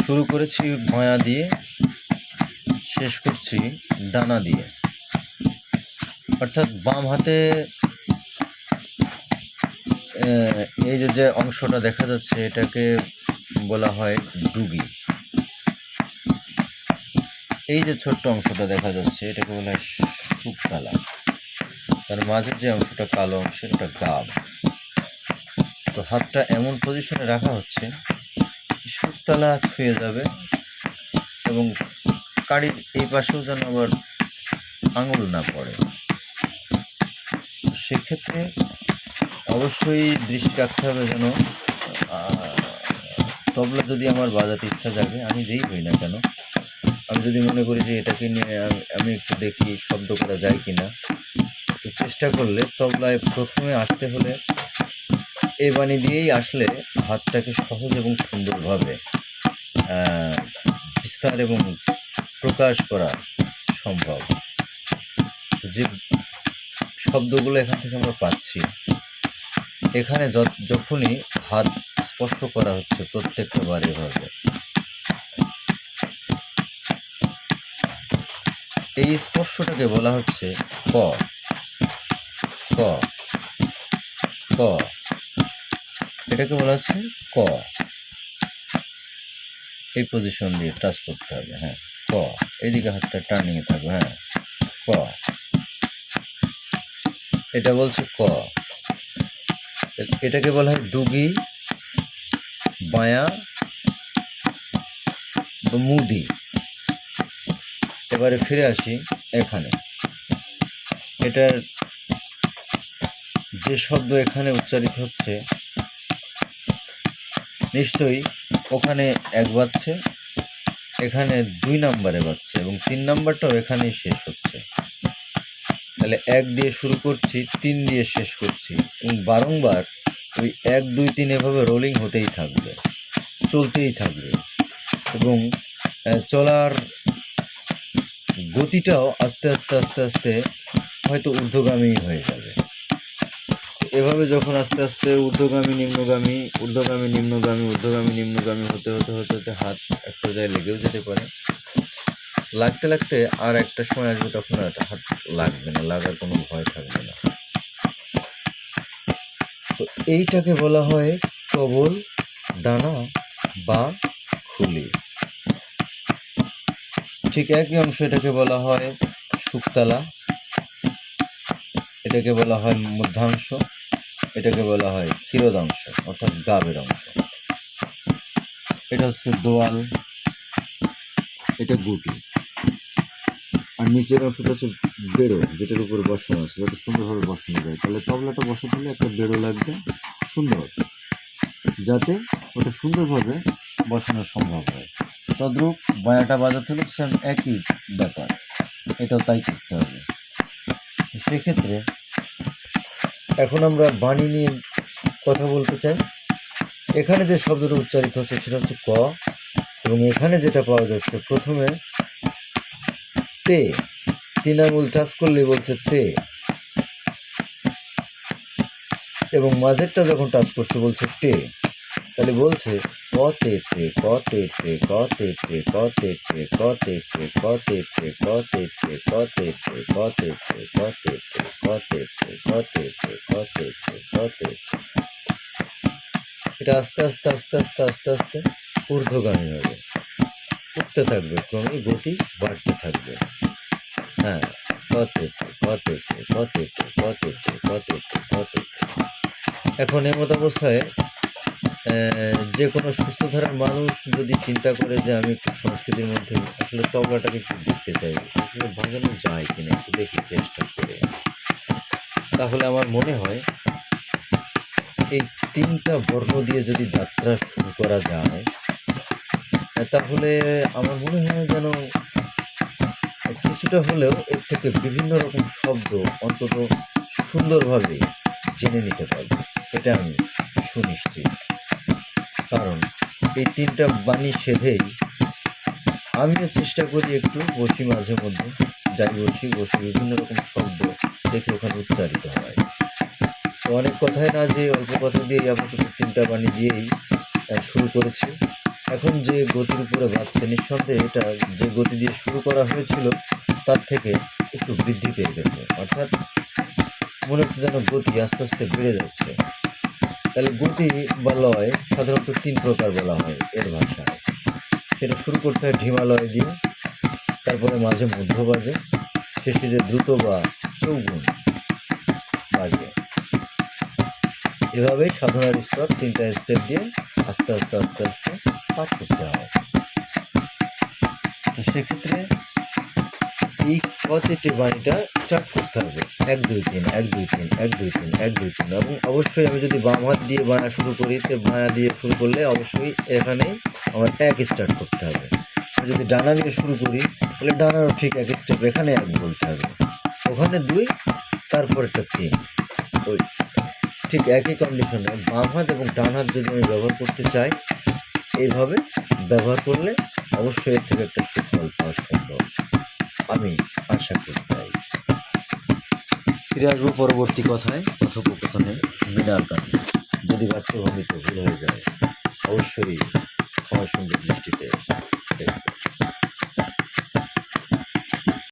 শুরু করেছি মায়া দিয়ে, শেষ করছি ডানা দিয়ে। অর্থাৎ বাম হাতে এই যে অংশটা দেখা যাচ্ছে এটাকে বলা হয় ডুগি। এই যে ছোট্ট অংশটা দেখা যাচ্ছে এটাকে বলা হয় শুকতালা। তার মাঝের যে অংশটা কালো অংশের ওটা গাব। তো হাতটা এমন পজিশনে রাখা হচ্ছে শুকতালা ছুঁয়ে যাবে এবং কাড়ির এই পাশেও যেন আবার আঙুল না পড়ে। সেক্ষেত্রে অবশ্যই দৃষ্টি রাখতে হবে যেন তবলা যদি আমার বাজাতে ইচ্ছা জাগে, আমি যেই হই না কেন, আমি যদি মনে করি যে এটাকে নিয়ে আমি একটু দেখি শব্দ করা যায় কি না, তো চেষ্টা করলে তবলায় প্রথমে আসতে হলে এই বাণী দিয়েই আসলে হাতটাকে সহজ এবং সুন্দরভাবে বিস্তার এবং প্রকাশ করা সম্ভব। যে শব্দগুলো এখান থেকে আমরা পাচ্ছি, এখানে যখনই হাত স্পর্শ করা হচ্ছে প্রত্যেকটা বার এভাবে, এই স্পর্শটাকে বলা হচ্ছে ক ক ক। এটাকে বলা হচ্ছে ক। এই পজিশন দিয়ে টাচ করতে হবে। হ্যাঁ, ক। এইদিকে হাতটা টার্নিংয়ে থাকবে। হ্যাঁ, ক। এটা বলছে ক। এটাকে বলা হয় ডুগি, বায়া, মুদি। এবারে ফিরে আসি এখানে। এটার যে শব্দ এখানে উচ্চারিত হচ্ছে নিশ্চয়ই ওখানে এক বাজছে, এখানে 2 নম্বরে বাজছে এবং 3 নম্বরটাও এখানেই শেষ হচ্ছে। তাহলে 1 দিয়ে শুরু করছি, 3 দিয়ে শেষ করছি এবং বারংবার ওই 1 2 3 এভাবে রোলিং হতেই থাকবে, চলতেই থাকবে এবং চলার গতিটাও আস্তে আস্তে আস্তে আস্তে হয়তো ঊর্ধ্বগামী হয়ে যাবে। এভাবে যখন আস্তে আস্তে ঊর্ধ্বগামী নিম্নগামী, ঊর্ধ্বগামী নিম্নগামী, ঊর্ধ্বগামী নিম্নগামী হতে হতে হতে হতে হাত এক পর্যায়ে লেগেও যেতে পারে। লাগতে লাগতে আর একটা সময় আসবে তখন হাত লাগবে না, লাগার কোনো ভয় থাকবে না। তো এইটাকে বলা হয় কবল, ডানা বা খুলি। ঠিক একই অংশ এটাকে বলা হয় শুকতালা, এটাকে বলা হয় মধ্যাংশ, এটাকে বলা হয় ক্ষীরোদাংশ অর্থাৎ গাবের অংশ। এটা হচ্ছে দোয়াল, এটা গুটি, আর নিচের অংশটা হচ্ছে বেড়ো, যেটার উপরে বসানো আছে যাতে সুন্দরভাবে বসানো যায়। তাহলে তবলাটা বসাতে হলে একটা বেড়ো লাগবে সুন্দর, যাতে ওটা সুন্দরভাবে বসানো সম্ভব হয়। তদ্রূপ বায়াটা বাজাতে হলে সেম একই ব্যাপার, এটাও তাই করতে হবে। সেক্ষেত্রে এখন আমরা বাণী নিয়ে কথা বলতে চাই। এখানে যে শব্দটা উচ্চারিত হচ্ছে সেটা হচ্ছে ক, এবং এখানে যেটা পাওয়া যাচ্ছে প্রথমে তে, 3 আঙুল টাচ করলে বলছে তে, এবং মাঝেরটা যখন টাচ করছে বলছে টে। তাহলে বলছে ক তে টে, ক তে টে, ক তে টে, ক তে টে, ক তে টে, ক তে টে, ক তে টে, ক তে টে, ক তে টে, ক তে টে, ক তে টে, ক তে টে, ক তে টে, ক তে টে। এটা আস্তে আস্তে আস্তে আস্তে আস্তে আস্তে ঊর্ধ্বগামী হবে, উঠতে থাকবে, ক্রমে গতি বাড়তে থাকবে। হ্যাঁ, কতে টে, কতে টে, কতে টে, কতে টে, কতে টে, কতে টে। এখন এমত অবস্থায় যে কোনো সুস্থ ধারার মানুষ যদি চিন্তা করে যে আমি একটু সংস্কৃতির মধ্যে আসলে তবলাটাকে একটু দেখতে চাই, আসলে বাজানো যায় কিনা একটু দেখি চেষ্টা করে, তাহলে আমার মনে হয় এই 3টা বর্ণ দিয়ে যদি যাত্রা শুরু করা যায়, তাহলে আমার মনে হয় যেন কিছুটা হলেও এর থেকে বিভিন্ন রকম শব্দ অন্তত সুন্দরভাবে জেনে নিতে পারবে। এটা আমি সুনিশ্চিত। কারণ এই 3টা বাণী সেধেই আমিও চেষ্টা করি একটু বসি, মাঝে মধ্যে যাই বসি বিভিন্ন রকম শব্দ দেখে ওখানে উচ্চারিত হয়। অনেক কথাই না যে অল্প কথা দিয়েই আপাতত 3টা বাণী দিয়েই শুরু করেছি। এখন যে গতির উপরে বাজছে নিঃসন্দেহে এটা যে গতি দিয়ে শুরু করা হয়েছিল তার থেকে একটু বৃদ্ধি পেয়ে গেছে, অর্থাৎ মনে হচ্ছে যেন গতি আস্তে আস্তে বেড়ে যাচ্ছে। তাহলে গতি বা লয় সাধারণত 3 প্রকার বলা হয় এর ভাষায়। সেটা শুরু করতে হয় ঢিমালয় দিয়ে, তারপরে মাঝে মধ্য বাজে, শেষে যে দ্রুত বা চৌগুণ বাজে। এভাবেই সাধনার স্তর 3টা স্টেপ দিয়ে আস্তে আস্তে আস্তে আস্তে পাঠ করতে হয়। তো সেক্ষেত্রে এই কতটি বাণীটা স্টার্ট করতে হবে 1 2 3 1 2 3 1 2 3 1 2 3, এবং অবশ্যই আমি যদি বাম হাত দিয়ে বায়া শুরু করি তো বায়া দিয়ে শুরু করলে অবশ্যই এখানেই আমার 1 স্টার্ট করতে হবে। আমি যদি ডানা দিয়ে শুরু করি তাহলে ডানারও ঠিক 1 স্টেপ এখানে 1 বলতে হবে, ওখানে 2, তারপরেরটা 3। ওই ঠিক একই কন্ডিশনে বাম হাত এবং ডান হাত যদি আমি ব্যবহার করতে চাই, এইভাবে ব্যবহার করলে অবশ্যই এর থেকে একটা সুফল পাওয়া সম্ভব, আমি আশা করি। তাই ফিরে আসবো পরবর্তী কথায়, কথোপকথনে মৃণাল গানে। যদি বাচ্চভঙ্গিতে ভুল হয়ে যায় অবশ্যই ক্ষমা সুন্দর দৃষ্টিতে